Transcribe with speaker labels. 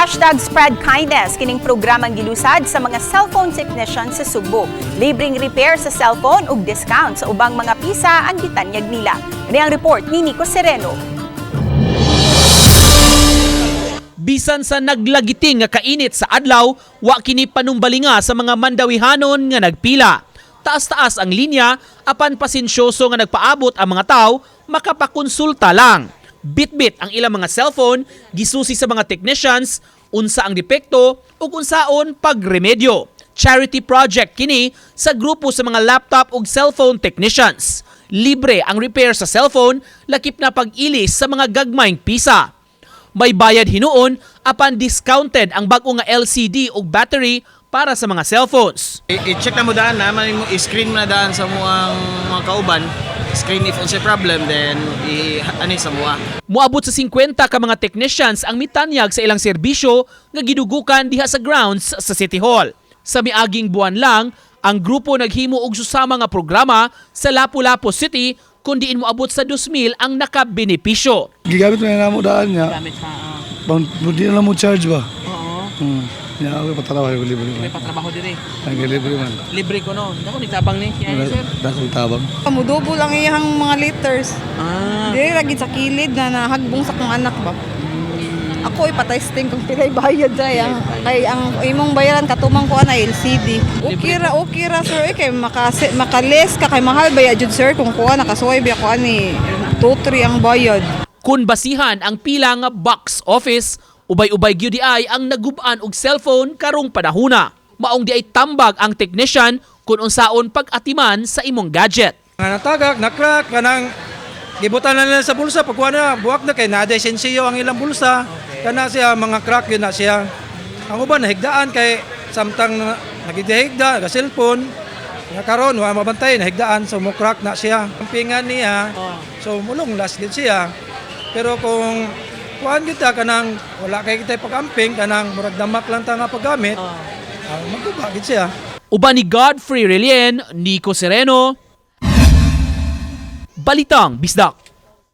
Speaker 1: #SpreadKindness kining programang gilusad sa mga cellphone technicians sa Subo. Libreng repair sa cellphone ug discount sa ubang mga pisa ang gitanyag nila. Ini ang report ni Nico Sereno.
Speaker 2: Bisan sa naglagiting nga kainit sa adlaw, wa kini panumbalinga sa mga mandawihanon nga nagpila. Taas-taas ang linya, apan pasensyoso nga nagpaabot ang mga tao, makapakonsulta lang. Bit-bit ang ilang mga cellphone, gisusi sa mga technicians, unsa ang depekto ug unsaon pagremedyo. Charity project kini sa grupo sa mga laptop ug cellphone technicians. Libre ang repair sa cellphone, lakip na pag-ilis sa mga gagmayng pisa. May bayad hinuon, apan discounted ang bag-o nga LCD ug battery para sa mga cellphones.
Speaker 3: I-check na mo daan na, i-screen mo na daan sa mga kauban. Screen if unsay problem, then i-ani sa mua.
Speaker 2: Muabot sa 50 ka mga technicians ang mitanyag sa ilang serbisyo nga gidugukan diha sa grounds sa City Hall. Sa miaging buwan lang, ang grupo naghimo og susama nga programa sa Lapu-Lapu City kundi moabot sa 2,000 ang nakabenepisyo.
Speaker 4: Gigamit mo na mo daan niya.
Speaker 2: Gamit sa
Speaker 4: Hindi na lang mo charge ba?
Speaker 2: Oo.
Speaker 4: Ya, ako patrabaho ko libre man.
Speaker 2: May patrabaho dire.
Speaker 4: Ang libre man.
Speaker 2: Libre ko no. Dako ni tabang ni kaya sir.
Speaker 4: Dako tabang.
Speaker 5: Mudobo lang iyang mga liters.
Speaker 2: Ah.
Speaker 5: Dili lagi sa kilid na nahagbong sa kong anak ba. Ako ipatesting kung pilay bayad daya. Kay ang imong bayaran katumang ko na LCD. Okay ra sir kay makalis ka kay mahal bayad jud sir kung kuha nakasuway biya ko ani 2-3 ang bayad.
Speaker 2: Kun basihan ang pila nga box office, ubay-ubay gyud di ay ang nagub-an og cellphone karong panahona. Maong di ay tambag ang technician kung unsaon pag-atiman sa imong gadget.
Speaker 6: Nga natagak, na-crack, kanang gibutan na nila sa bulsa. Pagkuha na, buwak na kay naday sensiyo ang ilang bulsa. Kana siya, mga crack yun na siya. Ang uban, nahigdaan kay samtang nagidahigda, nag-cellphone. Nga karon wa mabantay, nahigdaan, so mo crack na siya. Ang pingan niya, so mulong last din siya. Pero kung kuhaan kita kanang wala kay kita pag-amping, kanang murag damak lang ta nga paggamit, magubagid siya.
Speaker 2: Uban ni Godfrey Relien, Nico Sereno, Balitang Bisdak.